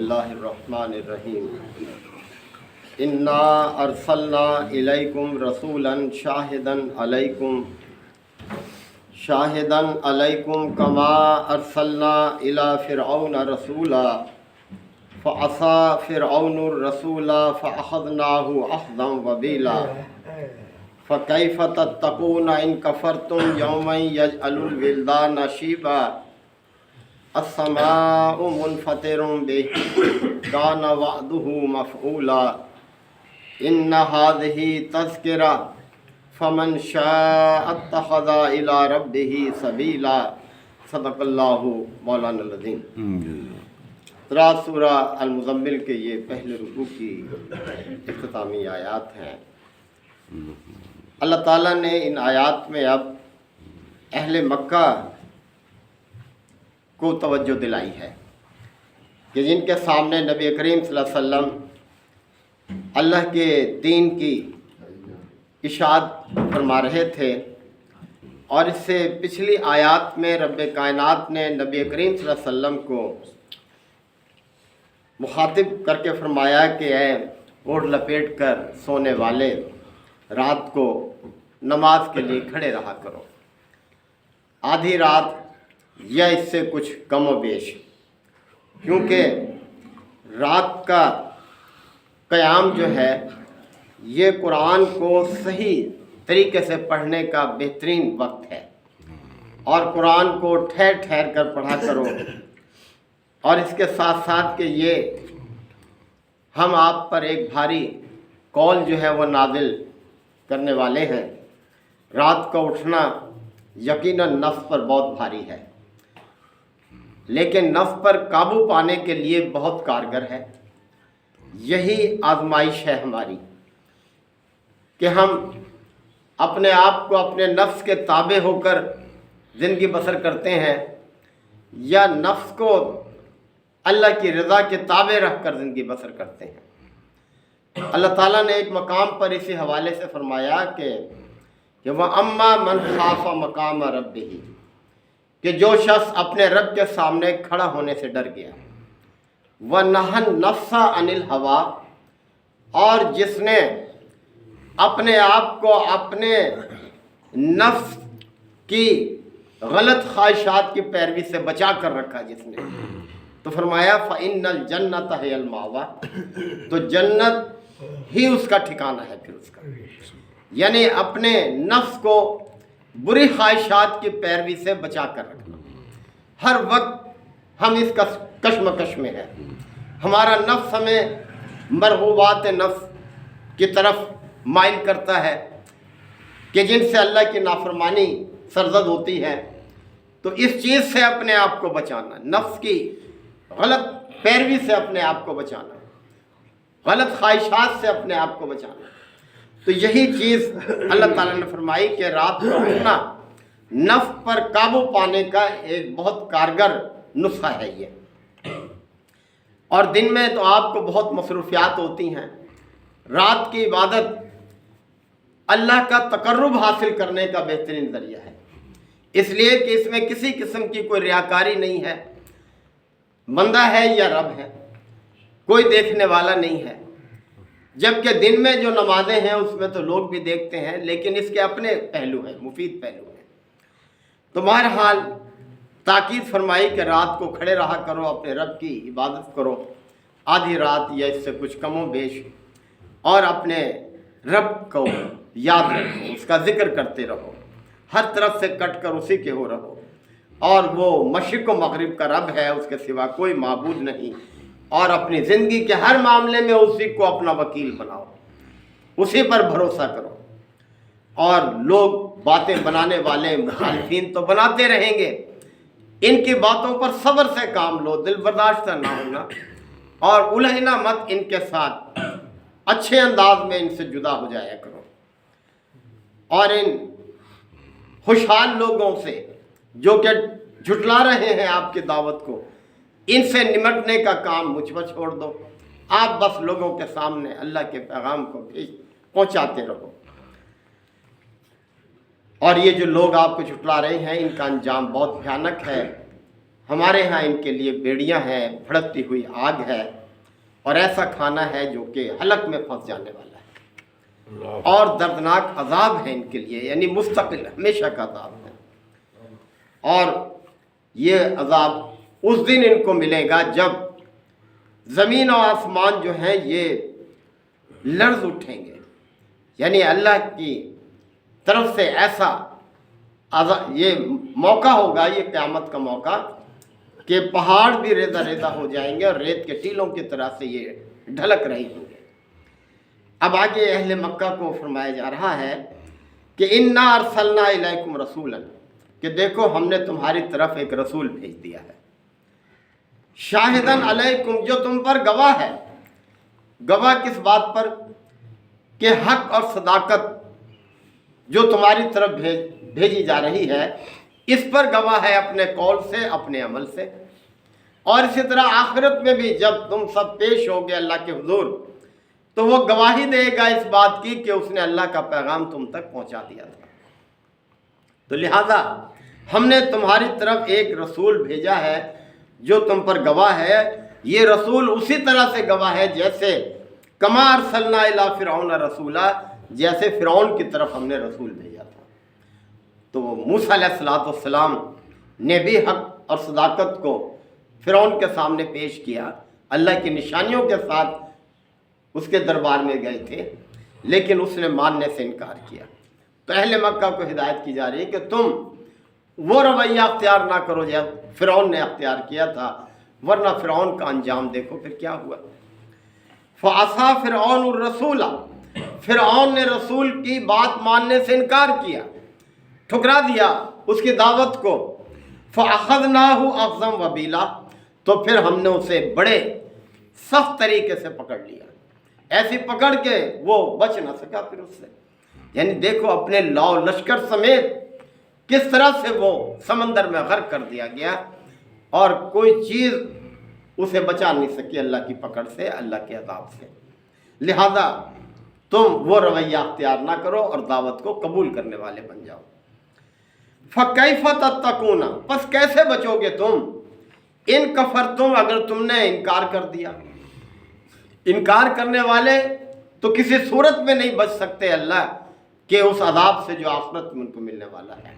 اللہ الرحمن الرحیم انا ارسلنا الیکم رسولا شاہدا علیکم کما ارسلنا الی فرعون رسولا فعصى فرعون الرسول فأخذناه أخذا وبيلا فكيف تتقون إن كفرتم يوما يجعل الولدان شيبا السماء منفطر به كان وعده مفعولا إن هذه تذكرة فمن شاء اتخذ إلى ربه سبيلا صدق اللہ مولانا العظیم۔ سورہ المزمل کے یہ پہلے رکوع کی اختتامی آیات ہیں۔ اللہ تعالیٰ نے ان آیات میں اب اہل مکہ کو توجہ دلائی ہے کہ جن کے سامنے نبی کریم صلی اللہ علیہ وسلم اللہ کے دین کی اشاعت فرما رہے تھے، اور اس سے پچھلی آیات میں رب کائنات نے نبی کریم صلی اللہ علیہ وسلم کو مخاطب کر کے فرمایا کہ اے اوڑھ لپیٹ کر سونے والے، رات کو نماز کے لیے کھڑے رہا کرو، آدھی رات یا اس سے کچھ کم و بیش، کیونکہ رات کا قیام جو ہے یہ قرآن کو صحیح طریقے سے پڑھنے کا بہترین وقت ہے، اور قرآن کو ٹھہر ٹھہر کر پڑھا کرو، اور اس کے ساتھ ساتھ کہ یہ ہم آپ پر ایک بھاری قول جو ہے وہ نازل کرنے والے ہیں۔ رات کو اٹھنا یقیناً نفس پر بہت بھاری ہے، لیکن نفس پر قابو پانے کے لیے بہت کارگر ہے۔ یہی آزمائش ہے ہماری کہ ہم اپنے آپ کو اپنے نفس کے تابع ہو کر زندگی بسر کرتے ہیں، یا نفس کو اللہ کی رضا کے تابع رکھ کر زندگی بسر کرتے ہیں۔ اللہ تعالیٰ نے ایک مقام پر اسی حوالے سے فرمایا کہ وَأَمَّا مَنْ خَافَ مَقَامَ رَبِّهِ، کہ جو شخص اپنے رب کے سامنے کھڑا ہونے سے ڈر گیا، وَنَهَى النَّفْسَ عَنِ الْهَوَىٰ، اور جس نے اپنے آپ کو اپنے نفس کی غلط خواہشات کی پیروی سے بچا کر رکھا جس نے، تو فرمایا فَإِنَّ الْجَنَّةَ هِيَ الْمَأْوَىٰ، تو جنت ہی اس کا ٹھکانہ ہے پھر اس کا، یعنی اپنے نفس کو بری خواہشات کی پیروی سے بچا کر رکھنا۔ ہر وقت ہم اس کا کشمکش میں ہیں، ہمارا نفس ہمیں مرغوبات نفس کی طرف مائل کرتا ہے کہ جن سے اللہ کی نافرمانی سرزد ہوتی ہے، تو اس چیز سے اپنے آپ کو بچانا، نفس کی غلط پیروی سے اپنے آپ کو بچانا، غلط خواہشات سے اپنے آپ کو بچانا۔ تو یہی چیز اللہ تعالیٰ نے فرمائی کہ رات کو اٹھنا نفس پر قابو پانے کا ایک بہت کارگر نسخہ ہے یہ، اور دن میں تو آپ کو بہت مصروفیات ہوتی ہیں۔ رات کی عبادت اللہ کا تقرب حاصل کرنے کا بہترین ذریعہ ہے، اس لیے کہ اس میں کسی قسم کی کوئی ریاکاری نہیں ہے، بندہ ہے یا رب ہے، کوئی دیکھنے والا نہیں ہے۔ جبکہ دن میں جو نمازیں ہیں اس میں تو لوگ بھی دیکھتے ہیں، لیکن اس کے اپنے پہلو ہیں، مفید پہلو ہیں۔ تو بہرحال تاکید فرمائی کہ رات کو کھڑے رہا کرو، اپنے رب کی عبادت کرو، آدھی رات یا اس سے کچھ کم و بیش، اور اپنے رب کو یاد رکھو، اس کا ذکر کرتے رہو، ہر طرف سے کٹ کر اسی کے ہو رہو، اور وہ مشرق و مغرب کا رب ہے، اس کے سوا کوئی معبود نہیں، اور اپنی زندگی کے ہر معاملے میں اسی کو اپنا وکیل بناؤ، اسی پر بھروسہ کرو۔ اور لوگ باتیں بنانے والے مخالفین تو بناتے رہیں گے، ان کی باتوں پر صبر سے کام لو، دل برداشتہ نہ ہونا، اور الجھنا مت ان کے ساتھ، اچھے انداز میں ان سے جدا ہو جایا کرو، اور ان خوشحال لوگوں سے جو کہ جھٹلا رہے ہیں آپ کی دعوت کو، ان سے نمٹنے کا کام مجھ پر چھوڑ دو، آپ بس لوگوں کے سامنے اللہ کے پیغام کو پہنچاتے رہو۔ اور یہ جو لوگ آپ کو جھٹلا رہے ہیں ان کا انجام بہت بھیانک ہے، ہمارے ہاں ان کے لیے بیڑیاں ہیں، بھڑکتی ہوئی آگ ہے، اور ایسا کھانا ہے جو کہ حلق میں پھنس جانے والا ہے، اور دردناک عذاب ہے ان کے لیے، یعنی مستقل ہمیشہ کا عذاب ہے۔ اور یہ عذاب اس دن ان کو ملے گا جب زمین و آسمان جو ہیں یہ لرز اٹھیں گے، یعنی اللہ کی طرف سے ایسا یہ موقع ہوگا، یہ قیامت کا موقع، کہ پہاڑ بھی ریزہ ریزہ ہو جائیں گے اور ریت کے ٹیلوں کی طرح سے یہ ڈھلک رہی ہوں گے۔ اب آگے اہل مکہ کو فرمایا جا رہا ہے کہ اِنَّا أَرْسَلْنَا إِلَيْكُمْ رَسُولًا، کہ دیکھو ہم نے تمہاری طرف ایک رسول بھیج دیا ہے، شاہدن علیکم، جو تم پر گواہ ہے۔ گواہ کس بات پر؟ کہ حق اور صداقت جو تمہاری طرف بھیجی جا رہی ہے اس پر گواہ ہے، اپنے قول سے، اپنے عمل سے۔ اور اسی طرح آخرت میں بھی جب تم سب پیش ہوگے اللہ کے حضور تو وہ گواہی دے گا اس بات کی کہ اس نے اللہ کا پیغام تم تک پہنچا دیا تھا۔ تو لہذا ہم نے تمہاری طرف ایک رسول بھیجا ہے جو تم پر گواہ ہے۔ یہ رسول اسی طرح سے گواہ ہے جیسے کما ارسلنا الی فرعون رسولا، جیسے فرعون کی طرف ہم نے رسول بھیجا تھا۔ تو موسیٰ علیہ السلام نے بھی حق اور صداقت کو فرعون کے سامنے پیش کیا، اللہ کی نشانیوں کے ساتھ اس کے دربار میں گئے تھے، لیکن اس نے ماننے سے انکار کیا۔ تو اہل مکہ کو ہدایت کی جا رہی ہے کہ تم وہ رویہ اختیار نہ کرو جب فرعون نے اختیار کیا تھا، ورنہ فرعون کا انجام دیکھو پھر کیا ہوا۔ فعصا فرعون الرسول، فرعون نے رسول کی بات ماننے سے انکار کیا، ٹھکرا دیا اس کی دعوت کو۔ فاخذناہ اخذا وبیلا، تو پھر ہم نے اسے بڑے سخت طریقے سے پکڑ لیا، ایسی پکڑ کے وہ بچ نہ سکا پھر اس سے۔ یعنی دیکھو اپنے لاؤ لشکر سمیت کس طرح سے وہ سمندر میں غرق کر دیا گیا، اور کوئی چیز اسے بچا نہیں سکی اللہ کی پکڑ سے، اللہ کے عذاب سے۔ لہذا تم وہ رویہ اختیار نہ کرو اور دعوت کو قبول کرنے والے بن جاؤ۔ فَكَيْفَ تَتَّقُونَ، پس کیسے بچو گے تم؟ ان کفرتم، اگر تم نے انکار کر دیا۔ انکار کرنے والے تو کسی صورت میں نہیں بچ سکتے اللہ کے اس عذاب سے جو آخرت میں ان کو ملنے والا ہے۔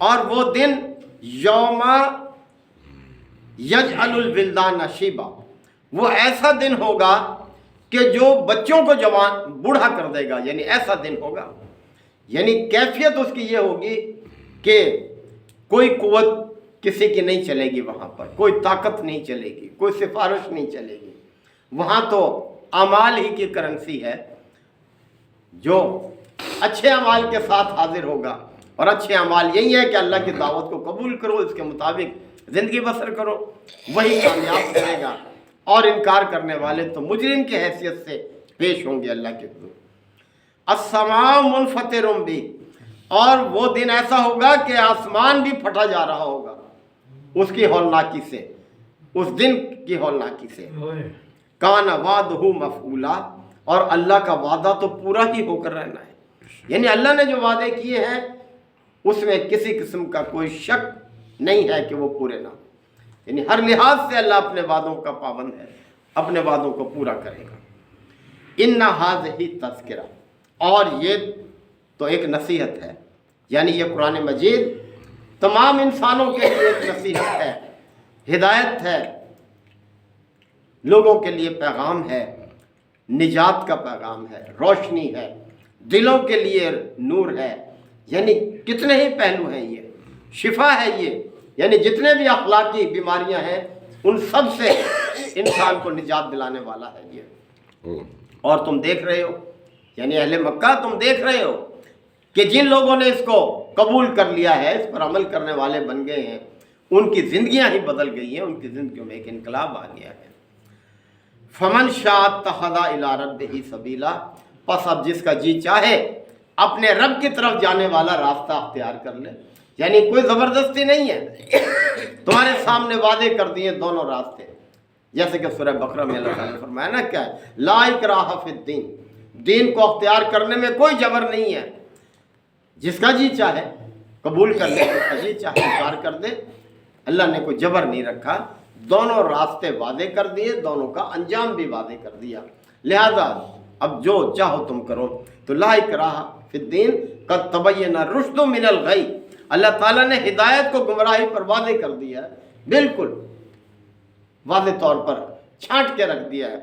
اور وہ دن یوم یجعل الولدان شیبا، وہ ایسا دن ہوگا کہ جو بچوں کو جوان بوڑھا کر دے گا، یعنی ایسا دن ہوگا، یعنی کیفیت اس کی یہ ہوگی کہ کوئی قوت کسی کی نہیں چلے گی، وہاں پر کوئی طاقت نہیں چلے گی، کوئی سفارش نہیں چلے گی، وہاں تو اعمال ہی کی کرنسی ہے۔ جو اچھے اعمال کے ساتھ حاضر ہوگا، اور اچھے اعمال یہی ہے کہ اللہ کی دعوت کو قبول کرو، اس کے مطابق زندگی بسر کرو، وہی کامیاب کرے گا۔ اور انکار کرنے والے تو مجرم کی حیثیت سے پیش ہوں گے اللہ کے حضور۔ السماء منفطر بھی، اور وہ دن ایسا ہوگا کہ آسمان بھی پھٹا جا رہا ہوگا اس کی ہولناکی سے، اس دن کی ہولناکی سے۔ کان وعدہ مفعولا، اور اللہ کا وعدہ تو پورا ہی ہو کر رہنا ہے، یعنی اللہ نے جو وعدے کیے ہیں اس میں کسی قسم کا کوئی شک نہیں ہے کہ وہ پورے نہ ہوں، یعنی ہر لحاظ سے اللہ اپنے وعدوں کا پابند ہے، اپنے وعدوں کو پورا کرے گا۔ ان ھذہ تذکرہ، اور یہ تو ایک نصیحت ہے، یعنی یہ قرآن مجید تمام انسانوں کے لیے ایک نصیحت ہے، ہدایت ہے، لوگوں کے لیے پیغام ہے، نجات کا پیغام ہے، روشنی ہے، دلوں کے لیے نور ہے، یعنی کتنے ہی پہلو ہیں، یہ شفا ہے، یہ یعنی جتنے بھی اخلاقی بیماریاں ہیں ان سب سے انسان کو نجات دلانے والا ہے یہ۔ اور تم دیکھ رہے ہو، یعنی اہل مکہ تم دیکھ رہے ہو کہ جن لوگوں نے اس کو قبول کر لیا ہے، اس پر عمل کرنے والے بن گئے ہیں، ان کی زندگیاں ہی بدل گئی ہیں، ان کی زندگیوں میں ایک انقلاب آ گیا ہے۔ فمن شاء اتخذ الی ربہ سبیلا، پس اب جس کا جی چاہے اپنے رب کی طرف جانے والا راستہ اختیار کر لے، یعنی کوئی زبردستی نہیں ہے، تمہارے سامنے وعدے کر دیے دونوں راستے، جیسے کہ سورہ بقرہ میں اللہ تعالیٰ نے فرمایا نا، کیا ہے لا اکراہ فی الدین، دین کو اختیار کرنے میں کوئی جبر نہیں ہے، جس کا جی چاہے قبول کر لے، جس کا جی چاہے انکار کر دے، اللہ نے کوئی جبر نہیں رکھا، دونوں راستے واضح کر دیے، دونوں کا انجام بھی واضح کر دیا۔ لہذا اب جو چاہو تم کرو۔ تو لا اکراہ فی الدین قد تبین الرشد من الغی، اللہ تعالیٰ نے ہدایت کو گمراہی پر واضح کر دیا ہے، بالکل واضح طور پر چھانٹ کے رکھ دیا ہے۔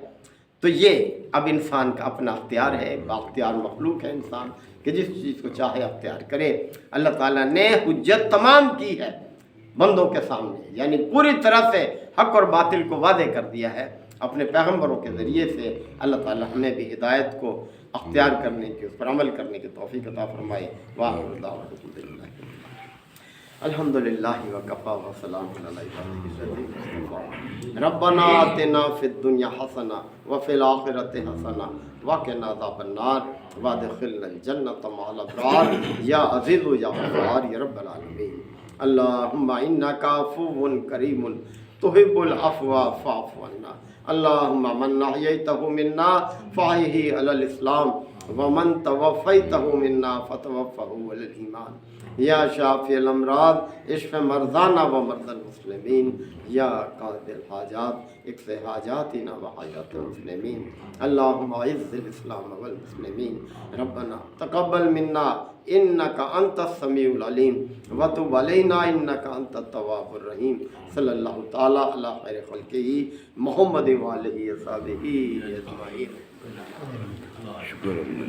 تو یہ اب انسان کا اپنا اختیار ہے، بااختیار مخلوق ہے انسان کہ جس چیز کو چاہے اختیار کرے۔ اللہ تعالیٰ نے حجت تمام کی ہے بندوں کے سامنے، یعنی پوری طرح سے حق اور باطل کو واضح کر دیا ہے اپنے پیغمبروں کے ذریعے سے۔ اللہ تعالیٰ ہمیں بھی ہدایت کو اختیار کرنے کی، اس پر عمل کرنے کی توفیق عطا فرمائے۔ وآخر دعوانا الحمد للہ وکفی وسلام علی عبادہ الذین اصطفی۔ ربنا آتنا فی الدنیا حسنہ وفی الآخرۃ حسنہ وقنا عذاب النار وادخلنا الجنۃ مع الابرار یا عزیز یا غفار یا رب العالمین۔ اللہم انک عفو کریم تحب العفو فاعف عنا۔ اللہم من احییتہ منا فاحیہ علی الاسلام ومن توفیتہ منا فتوفہ علی الایمان۔ یا شافی الامراض اشف مرضانا و مرضى المسلمین، یا قاضی الحاجات اقض حاجاتنا و حاجات المسلمین۔ اللہم اعز الاسلام والمسلمین۔ ربنا تقبل منا انک انت السمیع العلیم وتب علینا انک انت التواب الرحیم۔ صلی اللہ تعالی علی خیر خلقہ محمد و آلہ و صحبہ اجمعین۔ شکر